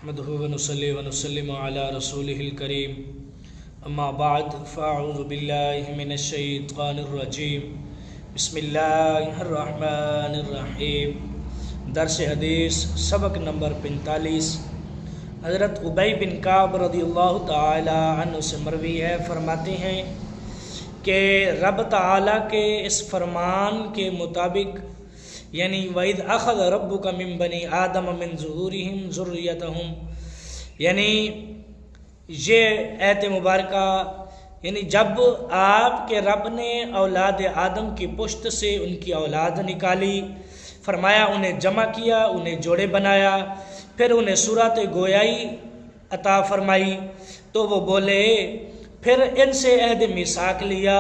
نحمده ونصلي ونسلم على رسوله الكريم اما بعد فاعوذ بالله من الشیطان الرجیم بسم اللہ الرحمن الرحیم۔ درس حدیث سبق نمبر 45۔ حضرت ابی بن کعب رضی اللہ تعالی عنہ سے مروی ہے، فرماتے ہیں کہ رب تعالیٰ کے اس فرمان کے مطابق یعنی وَإِذْ أَخَذَ رَبُّكَ مِن بَنِي آدَمَ مِن ظُهُورِهِمْ ذُرِّيَّتَهُمْ، یعنی یہ ایت مبارکہ یعنی جب آپ کے رب نے اولاد آدم کی پشت سے ان کی اولاد نکالی، فرمایا انہیں جمع کیا، انہیں جوڑے بنایا، پھر انہیں صورت گویائی عطا فرمائی، تو وہ بولے، پھر ان سے عہد میثاق لیا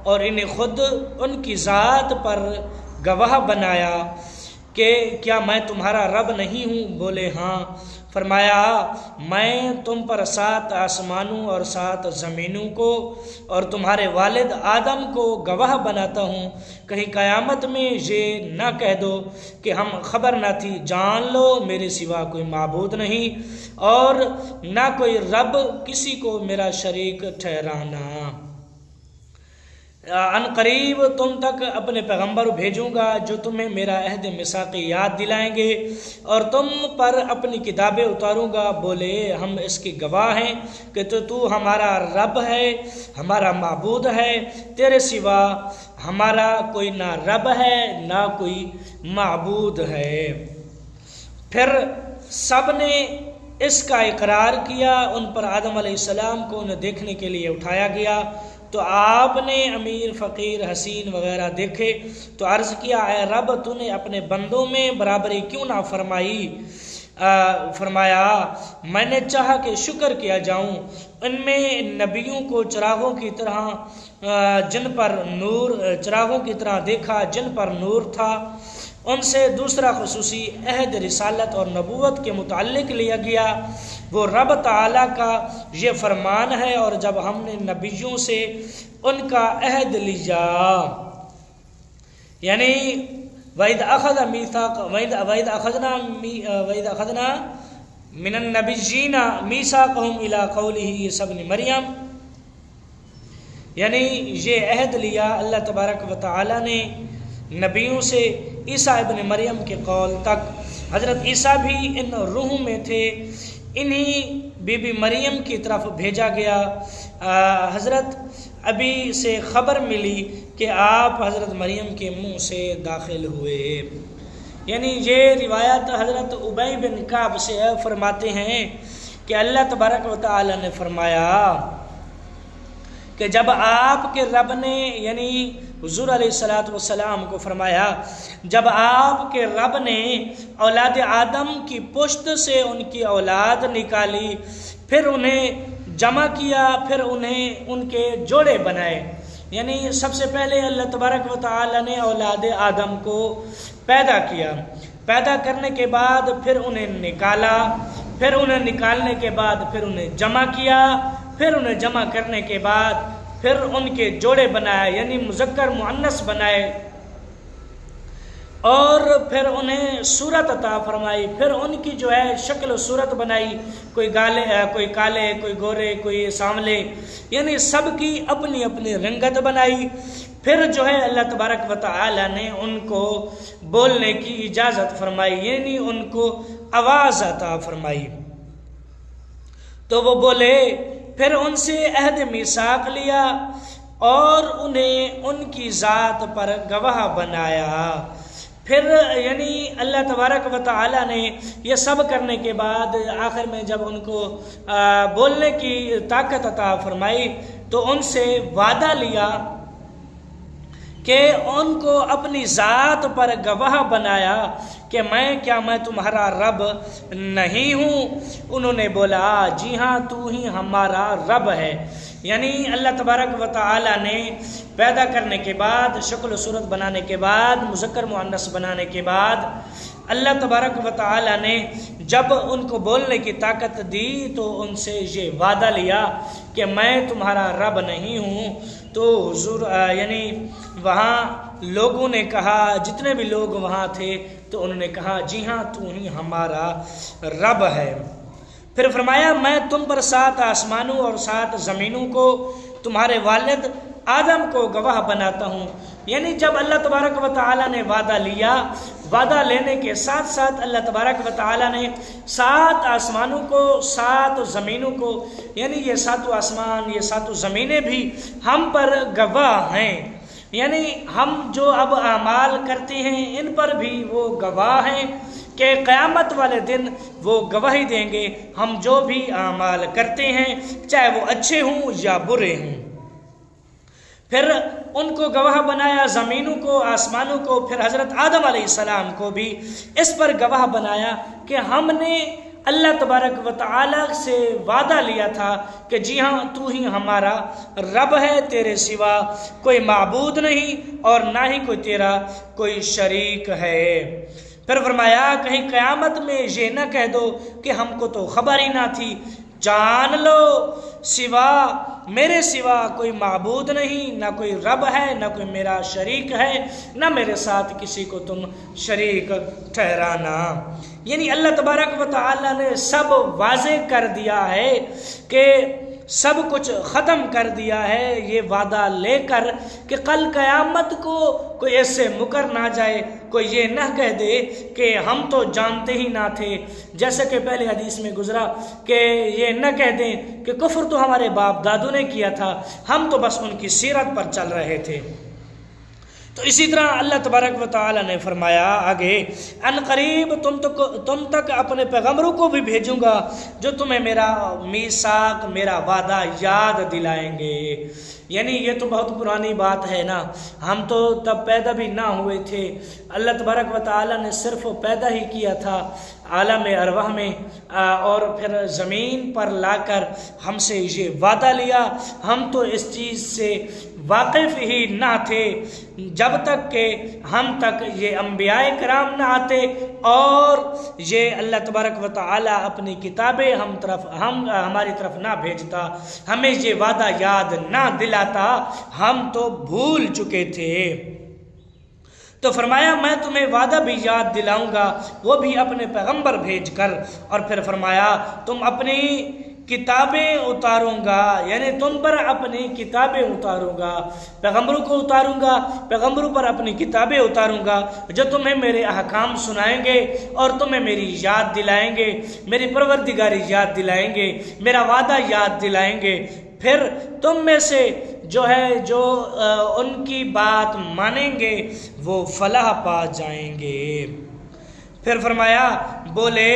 اور انہیں خود ان کی ذات پر گواہ بنایا کہ کیا میں تمہارا رب نہیں ہوں؟ بولے ہاں۔ فرمایا میں تم پر 7 آسمانوں اور 7 زمینوں کو اور تمہارے والد آدم کو گواہ بناتا ہوں، کہیں قیامت میں یہ نہ کہہ دو کہ ہم خبر نہ تھی، جان لو میرے سوا کوئی معبود نہیں اور نہ کوئی رب کسی کو میرا شریک ٹھہرانا۔ ان قریب تم تک اپنے پیغمبر بھیجوں گا جو تمہیں میرا عہد میثاق یاد دلائیں گے اور تم پر اپنی کتابیں اتاروں گا۔ بولے ہم اس کی گواہ ہیں کہ تو ہمارا رب ہے، ہمارا معبود ہے، تیرے سوا ہمارا کوئی نہ رب ہے نہ کوئی معبود ہے۔ پھر سب نے اس کا اقرار کیا۔ ان پر آدم علیہ السلام کو انہیں دیکھنے کے لیے اٹھایا گیا تو آپ نے امیر، فقیر، حسین وغیرہ دیکھے تو عرض کیا، اے رب تو نے اپنے بندوں میں برابری کیوں نہ فرمائی؟ فرمایا میں نے چاہا کہ شکر کیا جاؤں، ان میں نبیوں کو چراغوں کی طرح چراغوں کی طرح دیکھا جن پر نور تھا۔ ان سے دوسرا خصوصی عہد رسالت اور نبوت کے متعلق لیا گیا، وہ رب تعالیٰ کا یہ فرمان ہے، اور جب ہم نے نبیوں سے ان کا عہد لیا، یعنی وَإِذْ أَخَذْنَا مِنَ النَّبِيِّينَ مِيثَاقَهُمْ إِلَىٰ قَوْلِهِ عِيسَىٰ ابْنِ مریم، یعنی یہ عہد لیا اللہ تبارک و تعالیٰ نے نبیوں سے عیسیٰ ابن مریم کے قول تک۔ حضرت عیسیٰ بھی ان روحوں میں تھے، انہی بی بی مریم کی طرف بھیجا گیا۔ حضرت ابی سے خبر ملی کہ آپ حضرت مریم کے منہ سے داخل ہوئے، یعنی یہ روایت حضرت ابی بن کعب سے فرماتے ہیں کہ اللہ تبارک و تعالی نے فرمایا کہ جب آپ کے رب نے یعنی حضور علیہ السلام کو فرمایا، جب آپ کے رب نے اولاد آدم کی پشت سے ان کی اولاد نکالی، پھر انہیں جمع کیا، پھر انہیں ان کے جوڑے بنائے، یعنی سب سے پہلے اللہ تبارک و تعالی نے اولاد آدم کو پیدا کیا، پیدا کرنے کے بعد پھر انہیں نکالا، پھر انہیں نکالنے کے بعد پھر انہیں جمع کیا، پھر انہیں جمع کرنے کے بعد پھر ان کے جوڑے بنائے، یعنی مذکر مؤنث بنائے، اور پھر انہیں صورت عطا فرمائی، پھر ان کی جو ہے شکل و صورت بنائی، کوئی کالے، کوئی گورے، کوئی سانولے، یعنی سب کی اپنی اپنی رنگت بنائی۔ پھر جو ہے اللہ تبارک و تعالی نے ان کو بولنے کی اجازت فرمائی، یعنی ان کو آواز عطا فرمائی، تو وہ بولے۔ پھر ان سے عہد میثاق لیا اور انہیں ان کی ذات پر گواہ بنایا۔ پھر یعنی اللہ تبارک و تعالی نے یہ سب کرنے کے بعد آخر میں جب ان کو بولنے کی طاقت عطا فرمائی تو ان سے وعدہ لیا کہ ان کو اپنی ذات پر گواہ بنایا کہ میں تمہارا رب نہیں ہوں؟ انہوں نے بولا جی ہاں تو ہی ہمارا رب ہے۔ یعنی اللہ تبارک و تعالی نے پیدا کرنے کے بعد، شکل و صورت بنانے کے بعد، مذکر مؤنث بنانے کے بعد، اللہ تبارک و تعالی نے جب ان کو بولنے کی طاقت دی تو ان سے یہ وعدہ لیا کہ میں تمہارا رب نہیں ہوں۔ تو حضور یعنی وہاں لوگوں نے کہا، جتنے بھی لوگ وہاں تھے تو انہوں نے کہا جی ہاں تو ہی ہمارا رب ہے۔ پھر فرمایا میں تم پر 7 آسمانوں اور 7 زمینوں کو تمہارے والد آدم کو گواہ بناتا ہوں۔ یعنی جب اللہ تبارک و تعالیٰ نے وعدہ لیا، وعدہ لینے کے ساتھ ساتھ اللہ تبارک و تعالیٰ نے 7 آسمانوں کو 7 زمینوں کو، یعنی یہ 7 آسمان یہ 7 زمینیں بھی ہم پر گواہ ہیں، یعنی ہم جو اب اعمال کرتے ہیں ان پر بھی وہ گواہ ہیں کہ قیامت والے دن وہ گواہی دیں گے ہم جو بھی اعمال کرتے ہیں، چاہے وہ اچھے ہوں یا برے ہوں۔ پھر ان کو گواہ بنایا، زمینوں کو، آسمانوں کو، پھر حضرت آدم علیہ السلام کو بھی اس پر گواہ بنایا کہ ہم نے اللہ تبارک و تعالیٰ سے وعدہ لیا تھا کہ جی ہاں تو ہی ہمارا رب ہے، تیرے سوا کوئی معبود نہیں اور نہ ہی کوئی تیرا کوئی شریک ہے۔ پھر فرمایا کہیں قیامت میں یہ نہ کہہ دو کہ ہم کو تو خبر ہی نہ تھی، جان لو میرے سوا کوئی معبود نہیں، نہ کوئی رب ہے، نہ کوئی میرا شریک ہے، نہ میرے ساتھ کسی کو تم شریک ٹھہرانا۔ یعنی اللہ تبارک و تعالیٰ نے سب واضح کر دیا ہے کہ سب کچھ ختم کر دیا ہے یہ وعدہ لے کر کہ کل قیامت کو کوئی ایسے مکر نہ جائے، کوئی یہ نہ کہہ دے کہ ہم تو جانتے ہی نہ تھے، جیسے کہ پہلے حدیث میں گزرا کہ یہ نہ کہہ دیں کہ کفر تو ہمارے باپ دادوں نے کیا تھا، ہم تو بس ان کی سیرت پر چل رہے تھے۔ تو اسی طرح اللہ تبارک و تعالیٰ نے فرمایا آگے ان قریب تم تک اپنے پیغمبروں کو بھی بھیجوں گا جو تمہیں میرا میثاق، میرا وعدہ یاد دلائیں گے۔ یعنی یہ تو بہت پرانی بات ہے نا، ہم تو تب پیدا بھی نہ ہوئے تھے، اللہ تبارک و تعالیٰ نے صرف پیدا ہی کیا تھا عالم ارواح میں، اور پھر زمین پر لا کر ہم سے یہ وعدہ لیا، ہم تو اس چیز سے واقف ہی نہ تھے جب تک کہ ہم تک یہ انبیاء کرام نہ آتے اور یہ اللہ تبارک و تعالیٰ اپنی کتابیں ہماری طرف نہ بھیجتا، ہمیں یہ وعدہ یاد نہ دلاتا، ہم تو بھول چکے تھے۔ تو فرمایا میں تمہیں وعدہ بھی یاد دلاؤں گا، وہ بھی اپنے پیغمبر بھیج کر، اور پھر فرمایا تم اپنی کتابیں اتاروں گا، یعنی تم پر اپنی کتابیں اتاروں گا، پیغمبروں کو اتاروں گا، پیغمبروں پر اپنی کتابیں اتاروں گا جو تمہیں میرے احکام سنائیں گے اور تمہیں میری یاد دلائیں گے، میری پروردگاری یاد دلائیں گے، میرا وعدہ یاد دلائیں گے۔ پھر تم میں سے جو ان کی بات مانیں گے وہ فلاح پا جائیں گے۔ پھر فرمایا بولے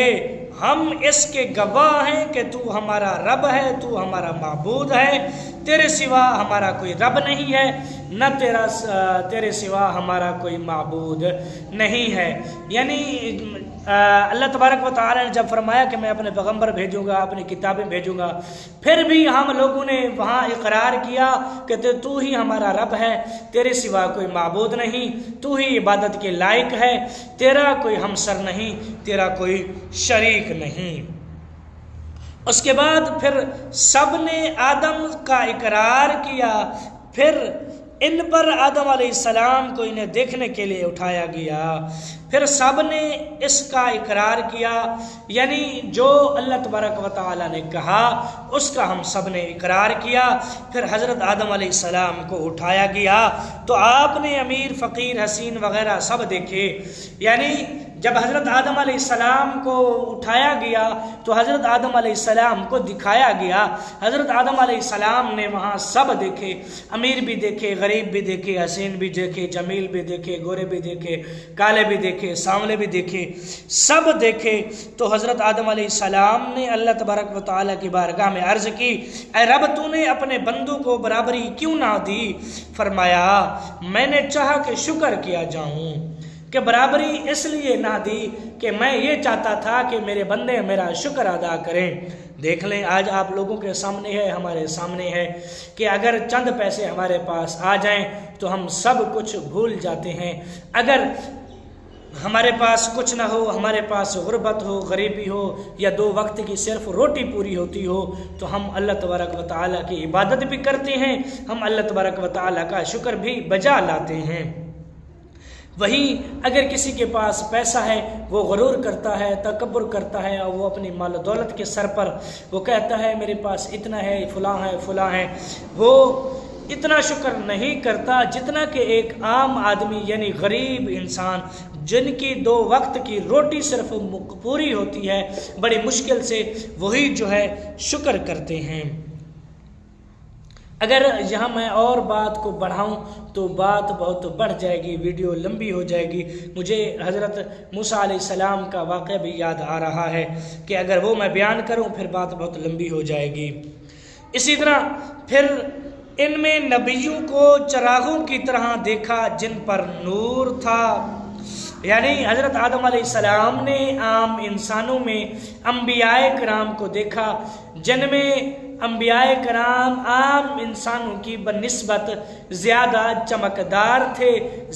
ہم اس کے گواہ ہیں کہ تو ہمارا رب ہے، تو ہمارا معبود ہے، تیرے سوا ہمارا کوئی رب نہیں ہے، نہ تیرے سوا ہمارا کوئی معبود نہیں ہے۔ یعنی اللہ تبارک و تعالیٰ نے جب فرمایا کہ میں اپنے پیغمبر بھیجوں گا، اپنی کتابیں بھیجوں گا، پھر بھی ہم لوگوں نے وہاں اقرار کیا کہ تو ہی ہمارا رب ہے، تیرے سوا کوئی معبود نہیں، تو ہی عبادت کے لائق ہے، تیرا کوئی ہمسر نہیں، تیرا کوئی شریک نہیں۔ اس کے بعد پھر سب نے آدم کا اقرار کیا، پھر ان پر آدم علیہ السلام کو انہیں دیکھنے کے لیے اٹھایا گیا، پھر سب نے اس کا اقرار کیا، یعنی جو اللہ تبارک و تعالیٰ نے کہا اس کا ہم سب نے اقرار کیا۔ پھر حضرت آدم علیہ السلام کو اٹھایا گیا تو آپ نے امیر، فقیر، حسین وغیرہ سب دیکھے، یعنی جب حضرت آدم علیہ السلام کو اٹھایا گیا تو حضرت آدم علیہ السلام کو دکھایا گیا، حضرت آدم علیہ السلام نے وہاں سب دیکھے، امیر بھی دیکھے، غریب بھی دیکھے، حسین بھی دیکھے، جمیل بھی دیکھے، گورے بھی دیکھے، کالے بھی دیکھے، ساملے بھی دیکھے، سب دیکھے۔ تو حضرت آدم علیہ السلام نے اللہ تبارک و تعالیٰ کی بارگاہ میں عرض کی اے رب تو نے اپنے بندوں کو برابری کیوں نہ دی؟ فرمایا میں نے چاہا کہ شکر کیا جاؤں، کہ برابری اس لیے نہ دی کہ میں یہ چاہتا تھا کہ میرے بندے میرا شکر ادا کریں۔ دیکھ لیں آج آپ لوگوں کے سامنے ہے، ہمارے سامنے ہے کہ اگر چند پیسے ہمارے پاس آ جائیں تو ہم سب کچھ بھول جاتے ہیں، اگر ہمارے پاس کچھ نہ ہو، ہمارے پاس غربت ہو، غریبی ہو، یا 2 وقت کی صرف روٹی پوری ہوتی ہو، تو ہم اللہ تبارک و تعالیٰ کی عبادت بھی کرتے ہیں، ہم اللہ تبارک و تعالیٰ کا شکر بھی بجا لاتے ہیں۔ وہیں اگر کسی کے پاس پیسہ ہے وہ غرور کرتا ہے، تکبر کرتا ہے، اور وہ اپنی مال و دولت کے سر پر وہ کہتا ہے میرے پاس اتنا ہے، فلاں ہے فلاں ہے، وہ اتنا شکر نہیں کرتا جتنا کہ ایک عام آدمی یعنی غریب انسان جن کی 2 وقت کی روٹی صرف پوری ہوتی ہے بڑی مشکل سے، وہی جو ہے شکر کرتے ہیں۔ اگر یہاں میں اور بات کو بڑھاؤں تو بات بہت بڑھ جائے گی، ویڈیو لمبی ہو جائے گی۔ مجھے حضرت موسیٰ علیہ السلام کا واقعہ بھی یاد آ رہا ہے کہ اگر وہ میں بیان کروں پھر بات بہت لمبی ہو جائے گی۔ اسی طرح پھر ان میں نبیوں کو چراغوں کی طرح دیکھا جن پر نور تھا، یعنی حضرت آدم علیہ السلام نے عام انسانوں میں انبیاء کرام کو دیکھا جن میں انبیاء کرام عام انسانوں کی بنسبت زیادہ چمکدار تھے،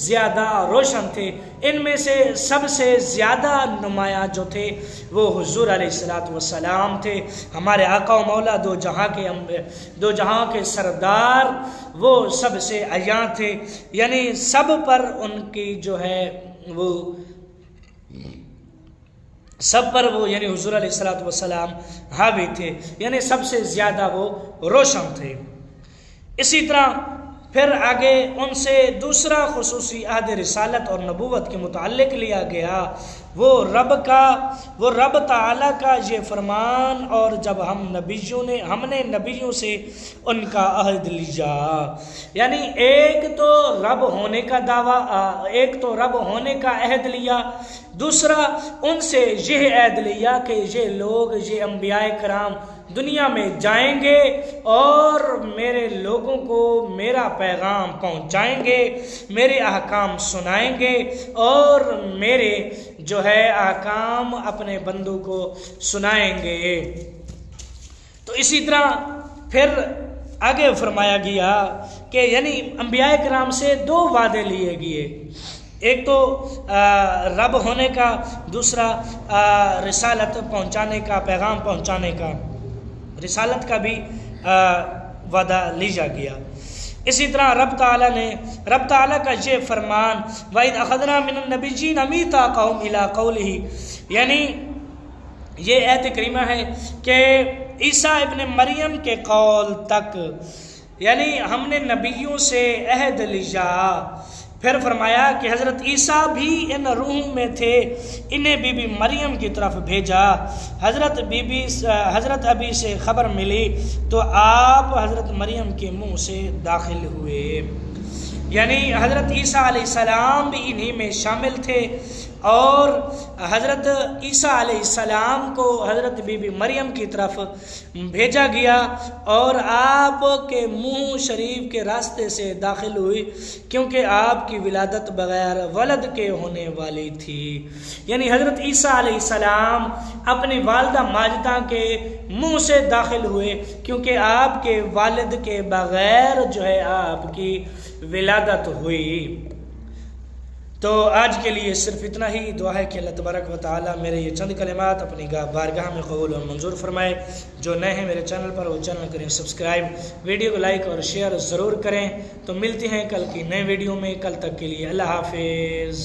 زیادہ روشن تھے۔ ان میں سے سب سے زیادہ نمایاں جو تھے وہ حضور علیہ السلام تھے، ہمارے آقا و مولا دو جہاں کے سردار، وہ سب سے عیاں تھے، یعنی سب پر ان کی جو ہے وہ یعنی حضور علیہ السلام حاوی تھے، یعنی سب سے زیادہ وہ روشن تھے۔ اسی طرح پھر آگے ان سے دوسرا خصوصی عہد رسالت اور نبوت کے متعلق لیا گیا، وہ رب تعالیٰ کا یہ فرمان، اور جب ہم نے نبیوں سے ان کا عہد لیا، یعنی ایک تو رب ہونے کا دعویٰ، ایک تو رب ہونے کا عہد لیا، دوسرا ان سے یہ عہد لیا کہ یہ لوگ، یہ انبیاء کرام دنیا میں جائیں گے اور میرے لوگوں کو میرا پیغام پہنچائیں گے، میرے احکام سنائیں گے، اور میرے جو ہے احکام اپنے بندوں کو سنائیں گے۔ تو اسی طرح پھر آگے فرمایا گیا کہ یعنی انبیاء کرام سے 2 وعدے لیے گئے، ایک تو رب ہونے کا، دوسرا رسالت پہنچانے کا، پیغام پہنچانے کا، رسالت کا بھی وعدہ لیا گیا۔ اسی طرح رب تعالیٰ کا یہ فرمان وَإِذْ أَخَذْنَا مِنَ النَّبِيِّينَ مِيثَاقَهُمْ إِلَىٰ قَوْلِهِ، یعنی یہ آیت کریمہ ہے کہ عیسیٰ ابن مریم کے قول تک، یعنی ہم نے نبیوں سے عہد لیا۔ پھر فرمایا کہ حضرت عیسیٰ بھی ان روحوں میں تھے، انہیں بی بی مریم کی طرف بھیجا۔ حضرت ابی سے خبر ملی تو آپ حضرت مریم کے منہ سے داخل ہوئے، یعنی حضرت عیسیٰ علیہ السلام بھی انہی میں شامل تھے، اور حضرت عیسیٰ علیہ السلام کو حضرت بی بی مریم کی طرف بھیجا گیا اور آپ کے منہ شریف کے راستے سے داخل ہوئی، کیونکہ آپ کی ولادت بغیر ولد کے ہونے والی تھی۔ یعنی حضرت عیسیٰ علیہ السلام اپنی والدہ ماجدہ کے منہ سے داخل ہوئے، کیونکہ آپ کے والد کے بغیر جو ہے آپ کی ولادت ہوئی۔ تو آج کے لیے صرف اتنا ہی، دعا ہے کہ اللہ تبارک و تعالیٰ میرے یہ چند کلمات اپنی بارگاہ میں قبول اور منظور فرمائے۔ جو نئے ہیں میرے چینل پر وہ چینل کریں سبسکرائب، ویڈیو کو لائک اور شیئر ضرور کریں۔ تو ملتے ہیں کل کی نئے ویڈیو میں، کل تک کے لیے اللہ حافظ۔